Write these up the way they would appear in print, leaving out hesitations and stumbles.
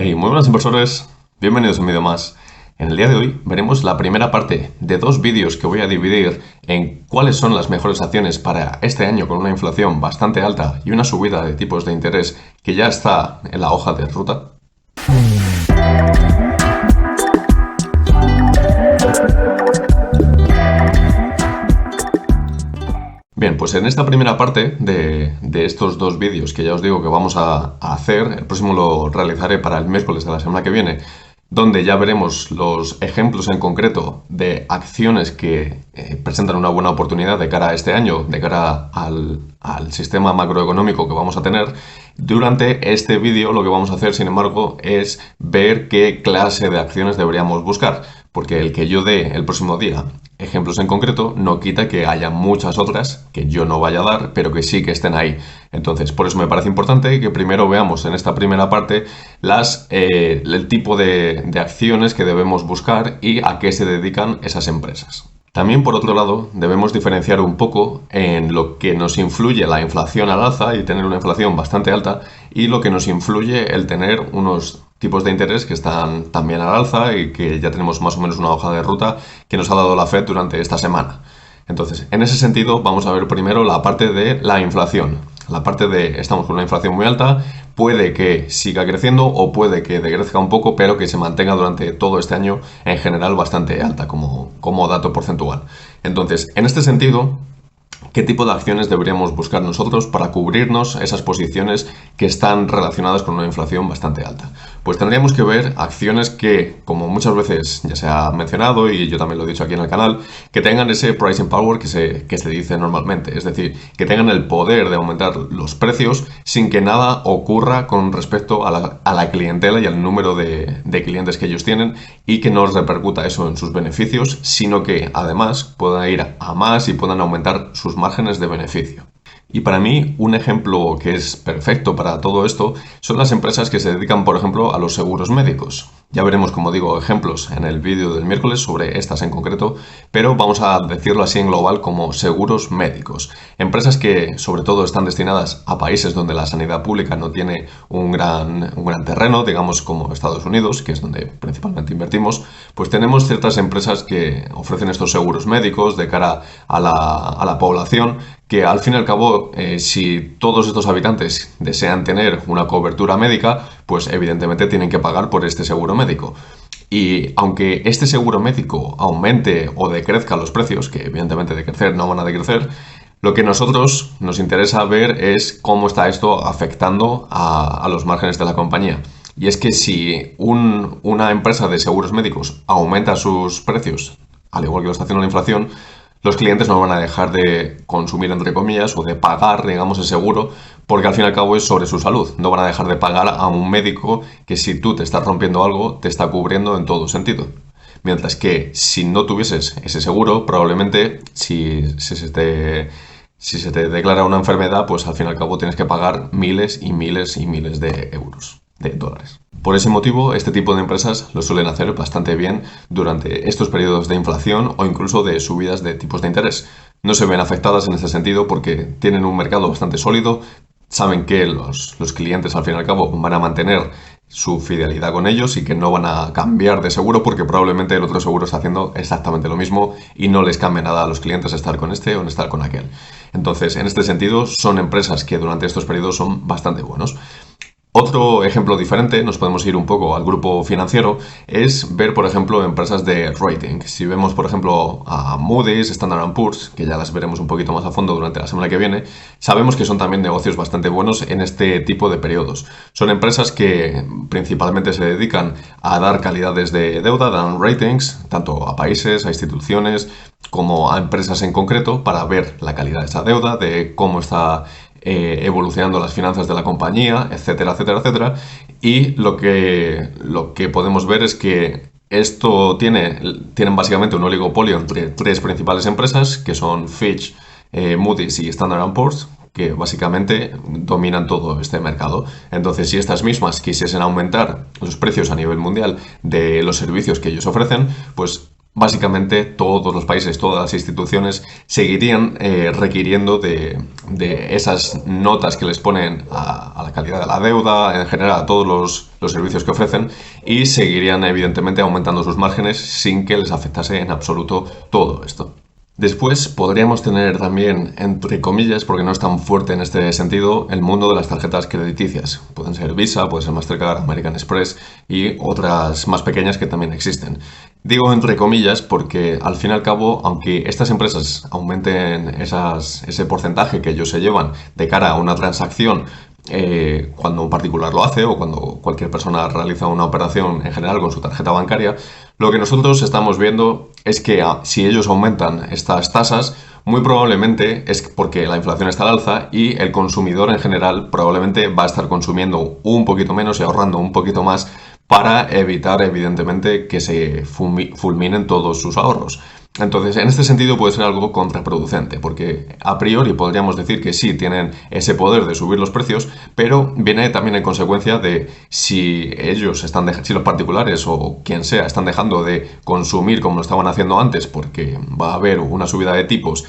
Hey, muy buenos inversores, bienvenidos a un vídeo más. En el día de hoy veremos la primera parte de dos vídeos que voy a dividir en cuáles son las mejores acciones para este año con una inflación bastante alta y una subida de tipos de interés que ya está en la hoja de ruta. Bien, pues en esta primera parte de estos dos vídeos que ya os digo que vamos a hacer, el próximo lo realizaré para el miércoles de la semana que viene, donde ya veremos los ejemplos en concreto de acciones que presentan una buena oportunidad de cara a este año, de cara al sistema macroeconómico que vamos a tener. Durante este vídeo lo que vamos a hacer, sin embargo, es ver qué clase de acciones deberíamos buscar, porque el que yo dé el próximo día ejemplos en concreto no quita que haya muchas otras que yo no vaya a dar, pero que sí que estén ahí. Entonces, por eso me parece importante que primero veamos en esta primera parte el tipo de acciones que debemos buscar y a qué se dedican esas empresas. También, por otro lado, debemos diferenciar un poco en lo que nos influye la inflación al alza y tener una inflación bastante alta y lo que nos influye el tener unos tipos de interés que están también al alza y que ya tenemos más o menos una hoja de ruta que nos ha dado la Fed durante esta semana. Entonces, en ese sentido, vamos a ver primero la parte de la inflación. La parte de estamos con una inflación muy alta, puede que siga creciendo o puede que decrezca un poco, pero que se mantenga durante todo este año en general bastante alta como dato porcentual. Entonces, en este sentido, ¿qué tipo de acciones deberíamos buscar nosotros para cubrirnos esas posiciones que están relacionadas con una inflación bastante alta? Pues tendríamos que ver acciones que, como muchas veces ya se ha mencionado y yo también lo he dicho aquí en el canal, que tengan ese pricing power que se dice normalmente, es decir, que tengan el poder de aumentar los precios sin que nada ocurra con respecto a la clientela y al número de clientes que ellos tienen y que no repercuta eso en sus beneficios, sino que además puedan ir a más y puedan aumentar sus márgenes de beneficio. Y para mí, un ejemplo que es perfecto para todo esto son las empresas que se dedican, por ejemplo, a los seguros médicos. Ya veremos, como digo, ejemplos en el vídeo del miércoles sobre estas en concreto, pero vamos a decirlo así en global como seguros médicos. Empresas que sobre todo están destinadas a países donde la sanidad pública no tiene un gran terreno, digamos como Estados Unidos, que es donde principalmente invertimos, pues tenemos ciertas empresas que ofrecen estos seguros médicos de cara a la población, que al fin y al cabo, si todos estos habitantes desean tener una cobertura médica, pues evidentemente tienen que pagar por este seguro médico. Y aunque este seguro médico aumente o decrezca los precios, que evidentemente decrecer no van a decrecer, lo que nosotros nos interesa ver es cómo está esto afectando a los márgenes de la compañía. Y es que si una empresa de seguros médicos aumenta sus precios, al igual que lo está haciendo la inflación, los clientes no van a dejar de consumir, entre comillas, o de pagar, digamos, el seguro, porque al fin y al cabo es sobre su salud. No van a dejar de pagar a un médico que si tú te estás rompiendo algo, te está cubriendo en todo sentido. Mientras que si no tuvieses ese seguro, probablemente si se te declara una enfermedad, pues al fin y al cabo tienes que pagar miles y miles y miles de euros, de dólares. Por ese motivo, este tipo de empresas lo suelen hacer bastante bien durante estos periodos de inflación o incluso de subidas de tipos de interés. No se ven afectadas en ese sentido porque tienen un mercado bastante sólido, saben que los clientes al fin y al cabo van a mantener su fidelidad con ellos y que no van a cambiar de seguro porque probablemente el otro seguro está haciendo exactamente lo mismo y no les cambia nada a los clientes estar con este o estar con aquel. Entonces, en este sentido, son empresas que durante estos periodos son bastante buenos. Otro ejemplo diferente, nos podemos ir un poco al grupo financiero, es ver, por ejemplo, empresas de rating. Si vemos, por ejemplo, a Moody's, Standard & Poor's, que ya las veremos un poquito más a fondo durante la semana que viene, sabemos que son también negocios bastante buenos en este tipo de periodos. Son empresas que principalmente se dedican a dar calidades de deuda, dan ratings, tanto a países, a instituciones, como a empresas en concreto, para ver la calidad de esa deuda, de cómo está evolucionando las finanzas de la compañía, etcétera, etcétera, etcétera. Y lo que podemos ver es que esto tienen básicamente un oligopolio entre tres principales empresas, que son Fitch, Moody's y Standard & Poor's, que básicamente dominan todo este mercado. Entonces, si estas mismas quisiesen aumentar los precios a nivel mundial de los servicios que ellos ofrecen, pues básicamente todos los países, todas las instituciones seguirían requiriendo de esas notas que les ponen a la calidad de la deuda, en general a todos los servicios que ofrecen, y seguirían evidentemente aumentando sus márgenes sin que les afectase en absoluto todo esto. Después podríamos tener también, entre comillas, porque no es tan fuerte en este sentido, el mundo de las tarjetas crediticias. Pueden ser Visa, puede ser Mastercard, American Express y otras más pequeñas que también existen. Digo entre comillas porque al fin y al cabo, aunque estas empresas aumenten ese porcentaje que ellos se llevan de cara a una transacción, cuando un particular lo hace o cuando cualquier persona realiza una operación en general con su tarjeta bancaria, lo que nosotros estamos viendo es que si ellos aumentan estas tasas, muy probablemente es porque la inflación está al alza y el consumidor en general probablemente va a estar consumiendo un poquito menos y ahorrando un poquito más para evitar evidentemente que se fulminen todos sus ahorros. Entonces, en este sentido puede ser algo contraproducente, porque a priori podríamos decir que sí tienen ese poder de subir los precios, pero viene también en consecuencia de si si los particulares o quien sea están dejando de consumir como lo estaban haciendo antes, porque va a haber una subida de tipos,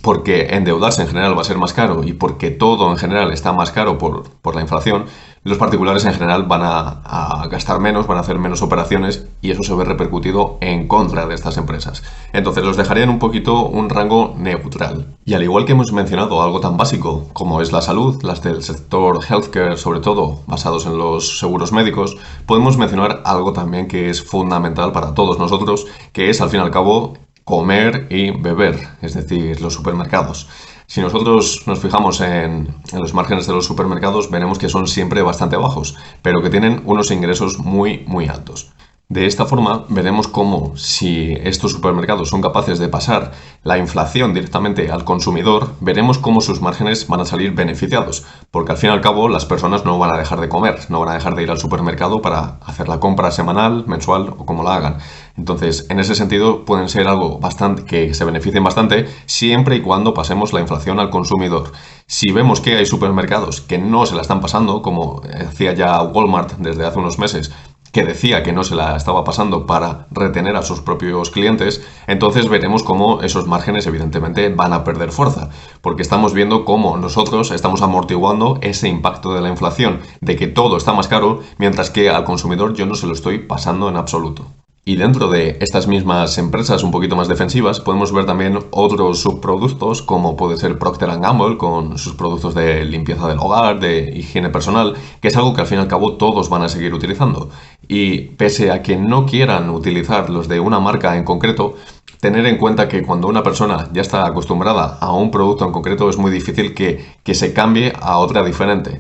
porque endeudarse en general va a ser más caro y porque todo en general está más caro por la inflación, los particulares en general van a gastar menos, van a hacer menos operaciones y eso se ve repercutido en contra de estas empresas. Entonces los dejaría en un poquito un rango neutral. Y al igual que hemos mencionado algo tan básico como es la salud, las del sector healthcare sobre todo, basados en los seguros médicos, podemos mencionar algo también que es fundamental para todos nosotros, que es al fin y al cabo comer y beber, es decir, los supermercados. Si nosotros nos fijamos en los márgenes de los supermercados, veremos que son siempre bastante bajos, pero que tienen unos ingresos muy, muy altos. De esta forma, veremos cómo si estos supermercados son capaces de pasar la inflación directamente al consumidor, veremos cómo sus márgenes van a salir beneficiados, porque al fin y al cabo las personas no van a dejar de comer, no van a dejar de ir al supermercado para hacer la compra semanal, mensual o como la hagan. Entonces, en ese sentido, pueden ser algo bastante que se beneficien bastante siempre y cuando pasemos la inflación al consumidor. Si vemos que hay supermercados que no se la están pasando, como hacía ya Walmart desde hace unos meses, que decía que no se la estaba pasando para retener a sus propios clientes, entonces veremos cómo esos márgenes evidentemente van a perder fuerza, porque estamos viendo cómo nosotros estamos amortiguando ese impacto de la inflación, de que todo está más caro, mientras que al consumidor yo no se lo estoy pasando en absoluto. Y dentro de estas mismas empresas un poquito más defensivas podemos ver también otros subproductos como puede ser Procter & Gamble con sus productos de limpieza del hogar, de higiene personal, que es algo que al fin y al cabo todos van a seguir utilizando. Y pese a que no quieran utilizar los de una marca en concreto, tener en cuenta que cuando una persona ya está acostumbrada a un producto en concreto es muy difícil que se cambie a otra diferente.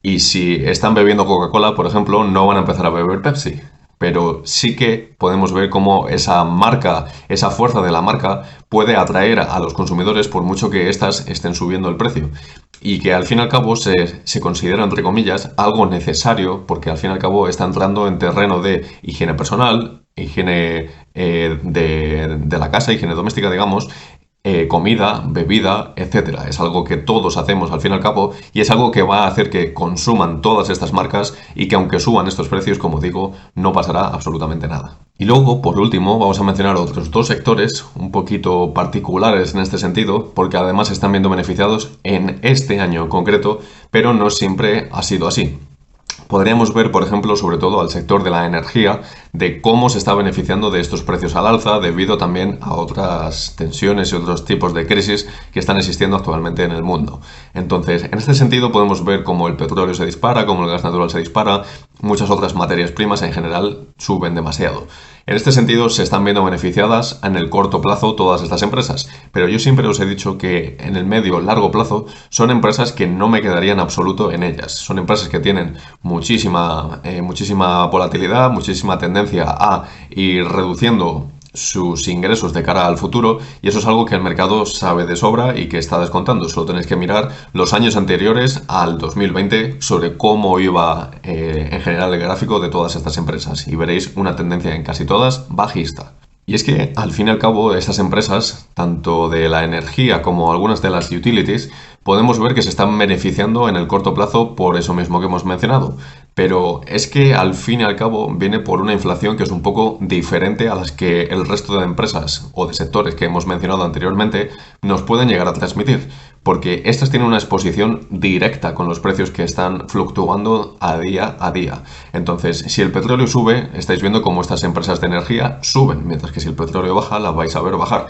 Y si están bebiendo Coca-Cola, por ejemplo, no van a empezar a beber Pepsi. Pero sí que podemos ver cómo esa marca, esa fuerza de la marca puede atraer a los consumidores por mucho que éstas estén subiendo el precio. Y que al fin y al cabo se considera, entre comillas, algo necesario porque al fin y al cabo está entrando en terreno de higiene personal, higiene de la casa, higiene doméstica, digamos, comida, bebida, etcétera. Es algo que todos hacemos al fin y al cabo y es algo que va a hacer que consuman todas estas marcas y que aunque suban estos precios, como digo, no pasará absolutamente nada. Y luego, por último, vamos a mencionar otros dos sectores un poquito particulares en este sentido, porque además están viendo beneficiados en este año en concreto, pero no siempre ha sido así. Podríamos ver, por ejemplo, sobre todo al sector de la energía, de cómo se está beneficiando de estos precios al alza debido también a otras tensiones y otros tipos de crisis que están existiendo actualmente en el mundo. Entonces, en este sentido podemos ver cómo el petróleo se dispara, cómo el gas natural se dispara, muchas otras materias primas en general suben demasiado. En este sentido, se están viendo beneficiadas en el corto plazo todas estas empresas, pero yo siempre os he dicho que en el medio largo plazo son empresas que no me quedaría en absoluto en ellas. Son empresas que tienen muchísima volatilidad, muchísima tendencia a ir reduciendo sus ingresos de cara al futuro y eso es algo que el mercado sabe de sobra y que está descontando. Solo tenéis que mirar los años anteriores al 2020 sobre cómo iba en general el gráfico de todas estas empresas y veréis una tendencia en casi todas bajista. Y es que al fin y al cabo estas empresas, tanto de la energía como algunas de las utilities, podemos ver que se están beneficiando en el corto plazo por eso mismo que hemos mencionado. Pero es que al fin y al cabo viene por una inflación que es un poco diferente a las que el resto de empresas o de sectores que hemos mencionado anteriormente nos pueden llegar a transmitir, porque estas tienen una exposición directa con los precios que están fluctuando a día a día. Entonces, si el petróleo sube, estáis viendo cómo estas empresas de energía suben, mientras que si el petróleo baja, las vais a ver bajar.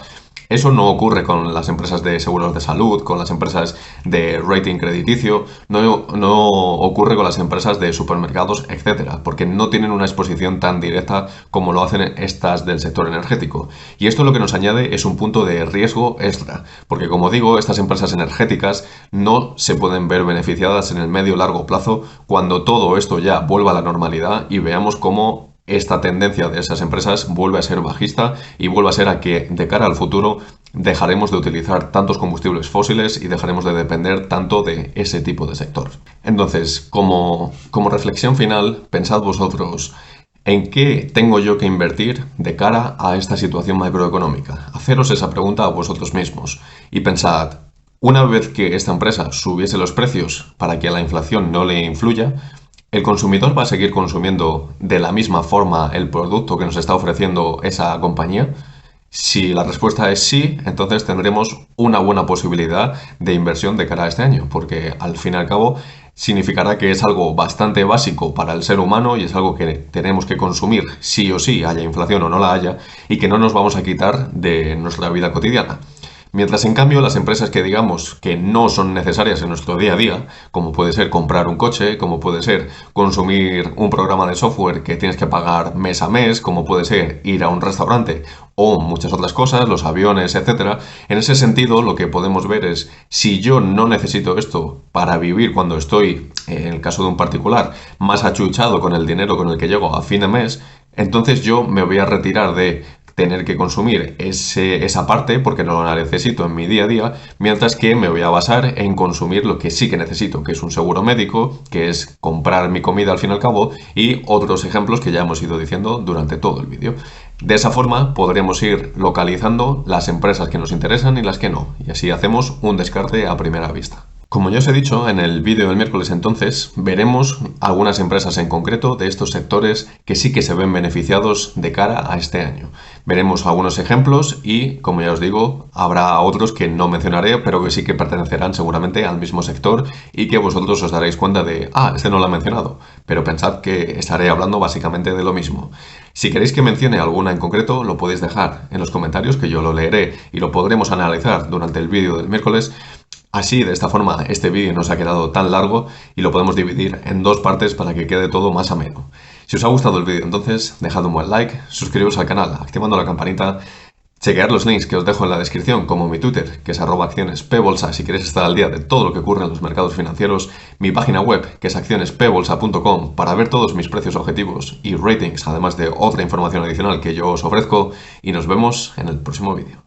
Eso no ocurre con las empresas de seguros de salud, con las empresas de rating crediticio, no ocurre con las empresas de supermercados, etcétera, porque no tienen una exposición tan directa como lo hacen estas del sector energético. Y esto lo que nos añade es un punto de riesgo extra, porque como digo, estas empresas energéticas no se pueden ver beneficiadas en el medio largo plazo cuando todo esto ya vuelva a la normalidad y veamos cómo esta tendencia de esas empresas vuelve a ser bajista y vuelve a ser a que de cara al futuro dejaremos de utilizar tantos combustibles fósiles y dejaremos de depender tanto de ese tipo de sector. Entonces, como reflexión final, pensad vosotros, ¿en qué tengo yo que invertir de cara a esta situación macroeconómica? Haceros esa pregunta a vosotros mismos y pensad, una vez que esta empresa subiese los precios para que la inflación no le influya, ¿el consumidor va a seguir consumiendo de la misma forma el producto que nos está ofreciendo esa compañía? Si la respuesta es sí, entonces tendremos una buena posibilidad de inversión de cara a este año, porque al fin y al cabo significará que es algo bastante básico para el ser humano y es algo que tenemos que consumir sí o sí, haya inflación o no la haya, y que no nos vamos a quitar de nuestra vida cotidiana. Mientras en cambio las empresas que digamos que no son necesarias en nuestro día a día, como puede ser comprar un coche, como puede ser consumir un programa de software que tienes que pagar mes a mes, como puede ser ir a un restaurante o muchas otras cosas, los aviones, etcétera, en ese sentido lo que podemos ver es si yo no necesito esto para vivir cuando estoy, en el caso de un particular, más achuchado con el dinero con el que llego a fin de mes, entonces yo me voy a retirar de tener que consumir esa parte porque no la necesito en mi día a día, mientras que me voy a basar en consumir lo que sí que necesito, que es un seguro médico, que es comprar mi comida al fin y al cabo, y otros ejemplos que ya hemos ido diciendo durante todo el vídeo. De esa forma podremos ir localizando las empresas que nos interesan y las que no, y así hacemos un descarte a primera vista. Como ya os he dicho, en el vídeo del miércoles entonces veremos algunas empresas en concreto de estos sectores que sí que se ven beneficiados de cara a este año. Veremos algunos ejemplos y, como ya os digo, habrá otros que no mencionaré, pero que sí que pertenecerán seguramente al mismo sector y que vosotros os daréis cuenta de, este no lo ha mencionado, pero pensad que estaré hablando básicamente de lo mismo. Si queréis que mencione alguna en concreto, lo podéis dejar en los comentarios, que yo lo leeré y lo podremos analizar durante el vídeo del miércoles. Así, de esta forma, este vídeo no se ha quedado tan largo y lo podemos dividir en dos partes para que quede todo más ameno. Si os ha gustado el vídeo, entonces, dejad un buen like, suscribiros al canal activando la campanita, chequead los links que os dejo en la descripción, como mi Twitter, que es @accionespbolsa, si queréis estar al día de todo lo que ocurre en los mercados financieros, mi página web, que es accionespbolsa.com, para ver todos mis precios objetivos y ratings, además de otra información adicional que yo os ofrezco, y nos vemos en el próximo vídeo.